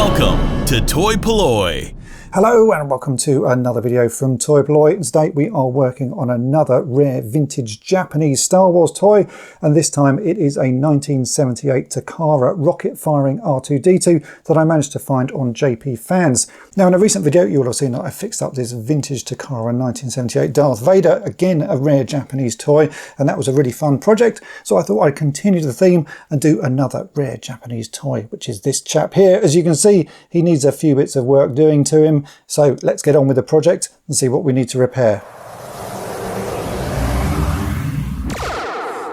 Welcome to toy-polloi. Hello and welcome to another video from toy-polloi. Today we are working on another rare vintage Japanese Star Wars toy, and this time it is a 1978 Takara rocket firing R2-D2 that I managed to find on JPfans. Now in a recent video you will have seen that I fixed up this vintage Takara 1978 Darth Vader, again a rare Japanese toy, and that was a really fun project, so I thought I'd continue the theme and do another rare Japanese toy, which is this chap here. As you can see, he needs a few bits of work doing to him. So let's get on with the project and see what we need to repair.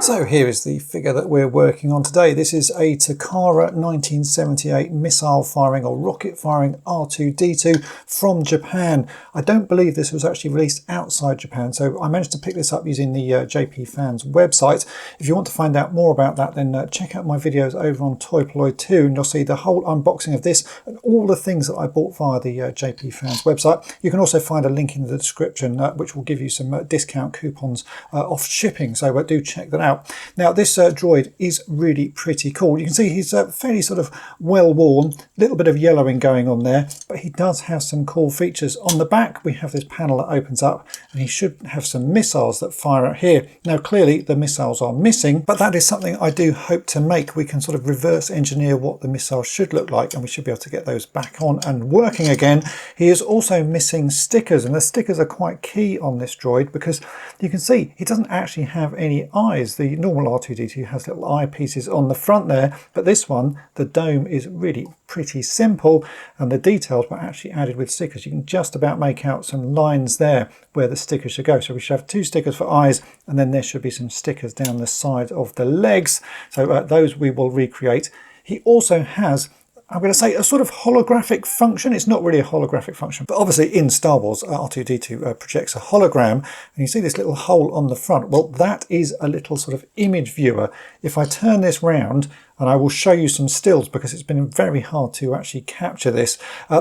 So here is the figure that we're working on today. This is a Takara 1978 missile firing or rocket firing R2-D2 from Japan. I don't believe this was actually released outside Japan, so I managed to pick this up using the JPfans website. If you want to find out more about that, then check out my videos over on toy-polloi 2, and you'll see the whole unboxing of this and all the things that I bought via the JPfans website. You can also find a link in the description which will give you some discount coupons off shipping, so do check that out. Now this droid is really pretty cool. You can see he's fairly sort of well worn, a little bit of yellowing going on there, but he does have some cool features. On the back we have this panel that opens up, and he should have some missiles that fire out here. Now clearly the missiles are missing, but that is something I do hope to make. We can sort of reverse engineer what the missiles should look like, and we should be able to get those back on and working again. He is also missing stickers, and the stickers are quite key on this droid because you can see he doesn't actually have any eyes. The normal R2-D2 has little eyepieces on the front there, but this one, the dome is really pretty simple, and the details were actually added with stickers. You can just about make out some lines there where the stickers should go. So we should have two stickers for eyes, and then there should be some stickers down the side of the legs. So those we will recreate. He also has, I'm going to say, a sort of holographic function. It's not really a holographic function, but obviously in Star Wars, R2-D2 projects a hologram, and you see this little hole on the front. Well, that is a little sort of image viewer. If I turn this round, and I will show you some stills because it's been very hard to actually capture this.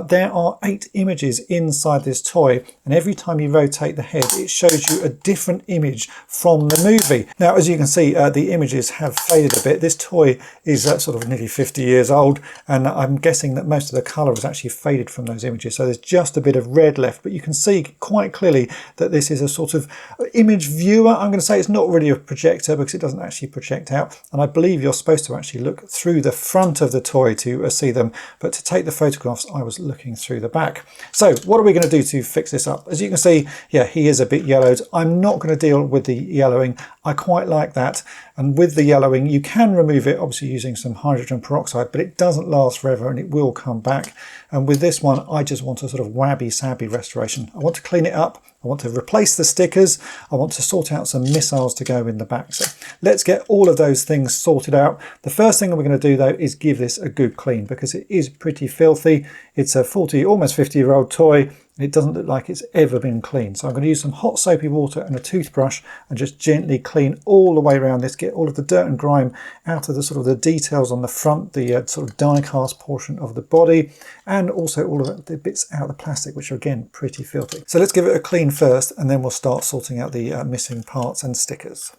There are 8 images inside this toy, and every time you rotate the head it shows you a different image from the movie. Now as you can see, the images have faded a bit. This toy is sort of nearly 50 years old, and I'm guessing that most of the colour has actually faded from those images, so there's just a bit of red left, but you can see quite clearly that this is a sort of image viewer. I'm going to say it's not really a projector because it doesn't actually project out, and I believe you're supposed to actually look through the front of the toy to see them, but to take the photographs I was looking through the back. So what are we going to do to fix this up? As you can see, yeah, he is a bit yellowed. I'm not going to deal with the yellowing. I quite like that, and with the yellowing you can remove it obviously using some hydrogen peroxide, but it doesn't last forever and it will come back. And with this one I just want a sort of wabby-sabby restoration. I want to clean it up, I want to replace the stickers, I want to sort out some missiles to go in the back. So let's get all of those things sorted out. The first thing that we're going to do though is give this a good clean because it is pretty filthy. It's a 40, almost 50-year-old toy, and it doesn't look like it's ever been cleaned. So I'm going to use some hot soapy water and a toothbrush and just gently clean all the way around this, get all of the dirt and grime out of the sort of the details on the front, the sort of die-cast portion of the body, and also all of the bits out of the plastic, which are again pretty filthy. So let's give it a clean first, and then we'll start sorting out the missing parts and stickers.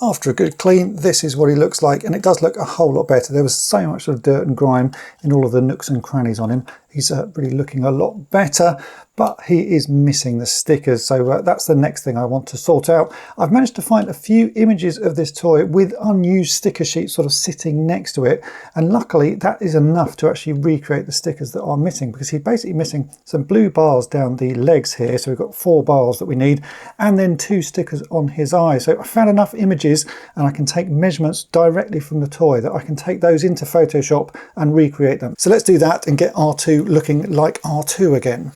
After a good clean, this is what he looks like, and it does look a whole lot better. There was so much sort of dirt and grime in all of the nooks and crannies on him. He's really looking a lot better, but he is missing the stickers, so that's the next thing I want to sort out. I've managed to find a few images of this toy with unused sticker sheets sort of sitting next to it, and luckily that is enough to actually recreate the stickers that are missing, because he's basically missing some blue bars down the legs here, so we've got 4 bars that we need, and then 2 stickers on his eyes. So I found enough images, and I can take measurements directly from the toy that I can take those into Photoshop and recreate them. So let's do that and get R2 R2-D2 looking like R2 again.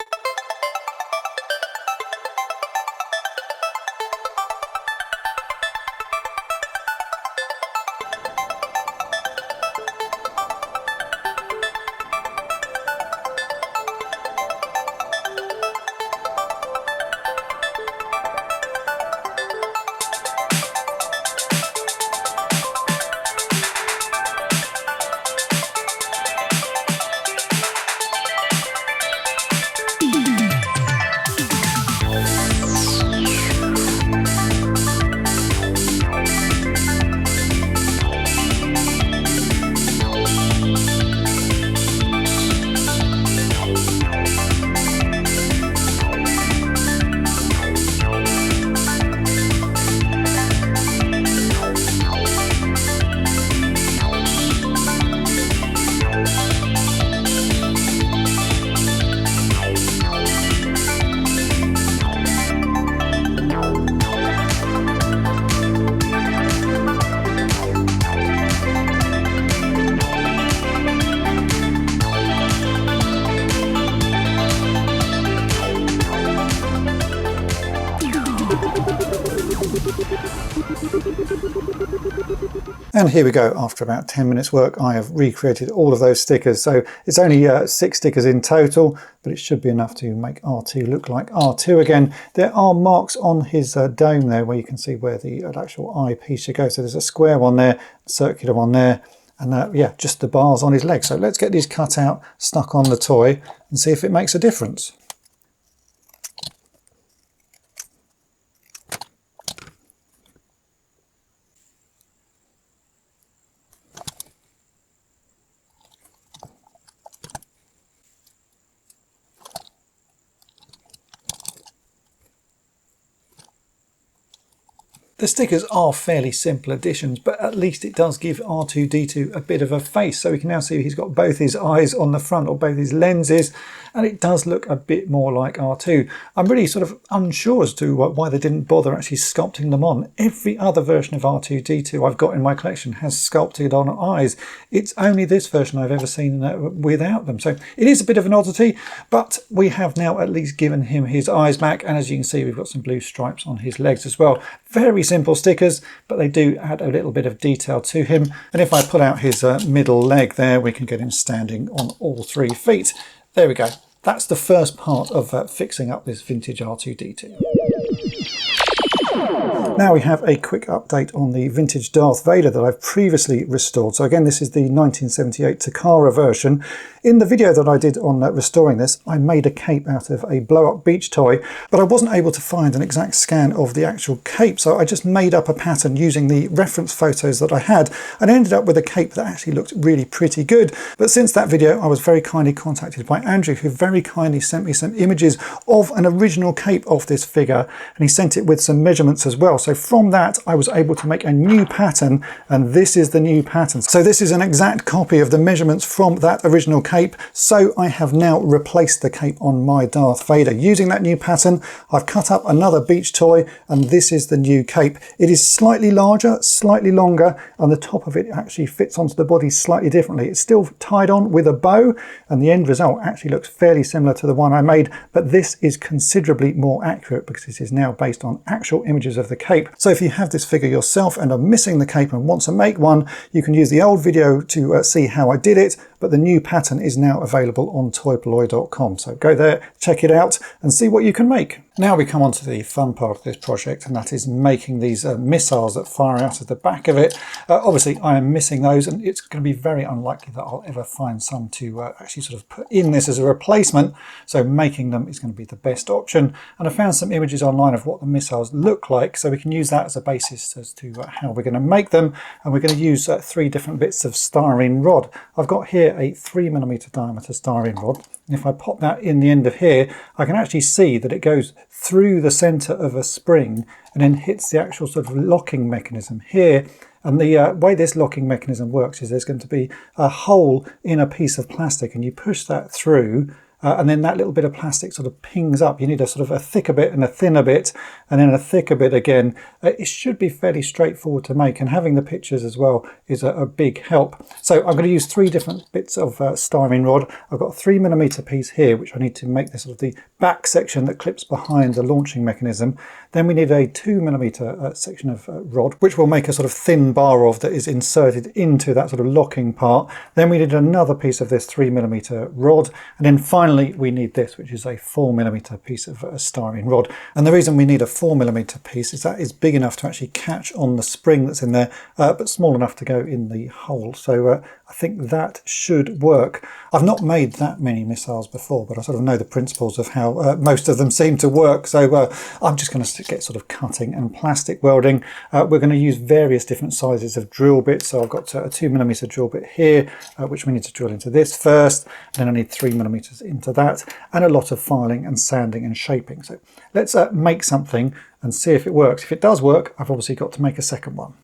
And here we go. After about 10 minutes work, I have recreated all of those stickers. So it's only 6 stickers in total, but it should be enough to make R2 look like R2 again. There are marks on his dome there where you can see where the actual eyepiece should go. So there's a square one there, a circular one there, and yeah, just the bars on his legs. So let's get these cut out, stuck on the toy, and see if it makes a difference. The stickers are fairly simple additions, but at least it does give R2-D2 a bit of a face. So we can now see he's got both his eyes on the front, or both his lenses, and it does look a bit more like R2. I'm really sort of unsure as to why they didn't bother actually sculpting them on. Every other version of R2-D2 I've got in my collection has sculpted on eyes. It's only this version I've ever seen without them. So it is a bit of an oddity, but we have now at least given him his eyes back, and as you can see, we've got some blue stripes on his legs as well. Very simple stickers, but they do add a little bit of detail to him. And if I pull out his middle leg there, we can get him standing on all 3 feet. There we go. That's the first part of fixing up this vintage R2-D2. Now we have a quick update on the vintage Darth Vader that I've previously restored. So again, this is the 1978 Takara version. In the video that I did on restoring this, I made a cape out of a blow-up beach toy, but I wasn't able to find an exact scan of the actual cape, so I just made up a pattern using the reference photos that I had, and ended up with a cape that actually looked really pretty good. But since that video, I was very kindly contacted by Andrew, who very kindly sent me some images of an original cape of this figure, and he sent it with some measurements as well. So from that, I was able to make a new pattern, and this is the new pattern. So this is an exact copy of the measurements from that original cape. So I have now replaced the cape on my Darth Vader. Using that new pattern, I've cut up another beach toy, and this is the new cape. It is slightly larger, slightly longer, and the top of it actually fits onto the body slightly differently. It's still tied on with a bow, and the end result actually looks fairly similar to the one I made, but this is considerably more accurate because this is now based on actual images of the cape. So if you have this figure yourself and are missing the cape and want to make one, you can use the old video to see how I did it, but the new pattern is now available on toy-polloi.com. So go there, check it out, and see what you can make. Now we come on to the fun part of this project, and that is making these missiles that fire out of the back of it. Obviously, I am missing those, and it's going to be very unlikely that I'll ever find some to actually sort of put in this as a replacement. So making them is going to be the best option. And I found some images online of what the missiles look like, so we can use that as a basis as to how we're going to make them. And we're going to use 3 different bits of styrene rod. I've got here a 3mm diameter styrene rod. And if I pop that in the end of here, I can actually see that it goes through the center of a spring and then hits the actual sort of locking mechanism here. And the way this locking mechanism works is there's going to be a hole in a piece of plastic, and you push that through, and then that little bit of plastic sort of pings up. You need a sort of a thicker bit and a thinner bit, and then a thicker bit again. It should be fairly straightforward to make, and having the pictures as well is a big help. So I'm going to use 3 different bits of styrene rod. I've got a 3mm piece here, which I need to make this sort of the back section that clips behind the launching mechanism. Then we need a 2mm section of rod, which we'll make a sort of thin bar of that is inserted into that sort of locking part. Then we need another piece of this 3mm rod, and then finally we need this, which is a 4mm piece of styrene rod. And the reason we need a 4mm piece is that is big enough to actually catch on the spring that's in there, but small enough to go in the hole. So I think that should work. I've not made that many missiles before, but I sort of know the principles of how most of them seem to work. So I'm just going to get sort of cutting and plastic welding. We're going to use various different sizes of drill bits. So I've got a 2mm drill bit here, which we need to drill into this first. And then I need 3mm into that, and a lot of filing and sanding and shaping. So let's make something and see if it works. If it does work, I've obviously got to make a second one.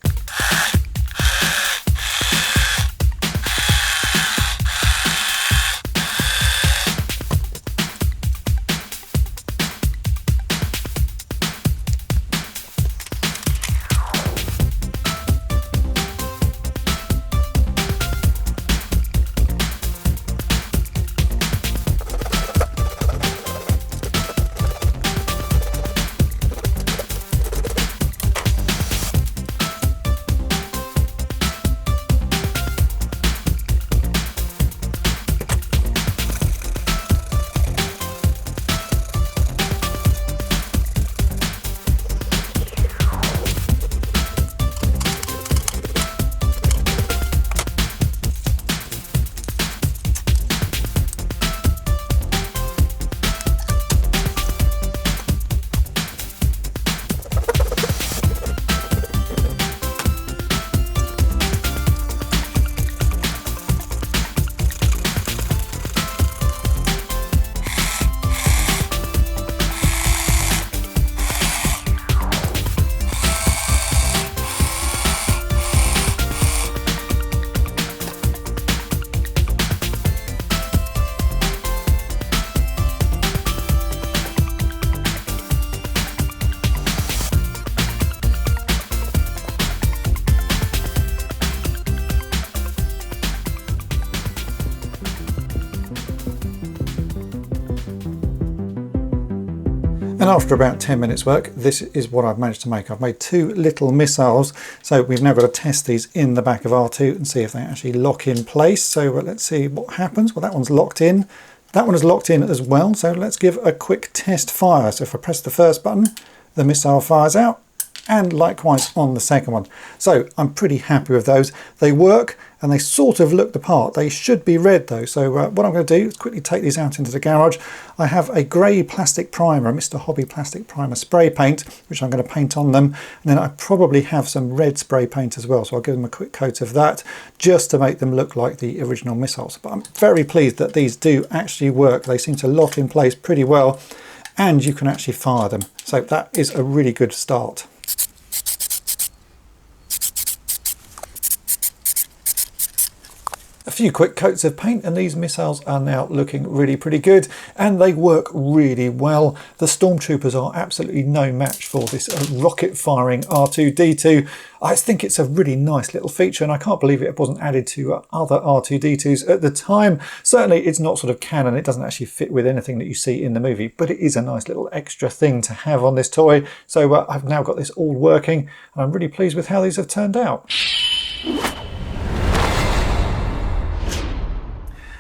And after about 10 minutes work, this is what I've managed to make. I've made 2 little missiles. So we've now got to test these in the back of R2 and see if they actually lock in place. So let's see what happens. Well, that one's locked in. That one is locked in as well. So let's give a quick test fire. So if I press the first button, the missile fires out, and likewise on the second one. So I'm pretty happy with those. They work and they sort of look the part. They should be red though. So what I'm going to do is quickly take these out into the garage. I have a grey plastic primer, a Mr. Hobby plastic primer spray paint, which I'm going to paint on them. And then I probably have some red spray paint as well. So I'll give them a quick coat of that just to make them look like the original missiles. But I'm very pleased that these do actually work. They seem to lock in place pretty well, and you can actually fire them. So that is a really good start. A few quick coats of paint and these missiles are now looking really pretty good, and they work really well. The stormtroopers are absolutely no match for this rocket firing R2-D2. I think it's a really nice little feature, and I can't believe it wasn't added to other R2-D2s at the time. Certainly it's not sort of canon, it doesn't actually fit with anything that you see in the movie, but it is a nice little extra thing to have on this toy. So I've now got this all working, and I'm really pleased with how these have turned out.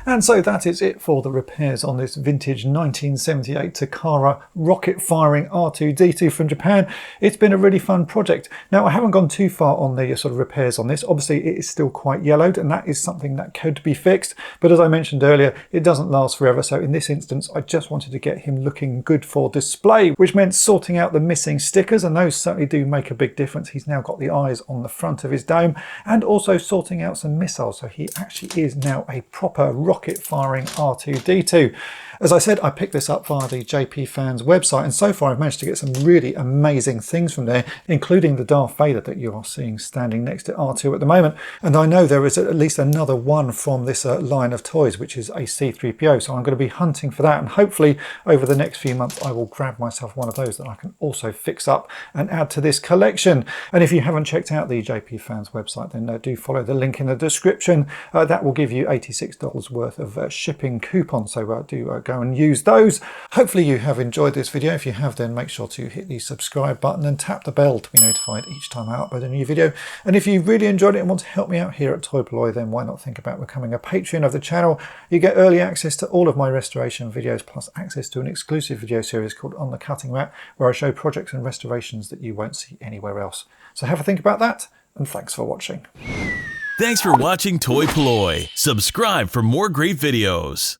And so that is it for the repairs on this vintage 1978 Takara rocket firing R2-D2 from Japan. It's been a really fun project. Now, I haven't gone too far on the sort of repairs on this. Obviously, it is still quite yellowed, and that is something that could be fixed. But as I mentioned earlier, it doesn't last forever. So in this instance, I just wanted to get him looking good for display, which meant sorting out the missing stickers, and those certainly do make a big difference. He's now got the eyes on the front of his dome, and also sorting out some missiles. So he actually is now a proper rocket firing R2-D2. As I said, I picked this up via the JPfans website, and so far I've managed to get some really amazing things from there, including the Darth Vader that you are seeing standing next to R2 at the moment. And I know there is at least another one from this line of toys, which is a C-3PO, so I'm going to be hunting for that, and hopefully over the next few months I will grab myself one of those that I can also fix up and add to this collection. And if you haven't checked out the JPfans website, then do follow the link in the description. That will give you $86 worth of shipping coupons, so do go and use those. Hopefully you have enjoyed this video. If you have, then make sure to hit the subscribe button and tap the bell to be notified each time I upload a new video. And if you really enjoyed it and want to help me out here at toy-polloi, then why not think about becoming a patron of the channel. You get early access to all of my restoration videos, plus access to an exclusive video series called On the Cutting Mat, where I show projects and restorations that you won't see anywhere else. So have a think about that, and thanks for watching. Thanks for watching toy-polloi. Subscribe for more great videos.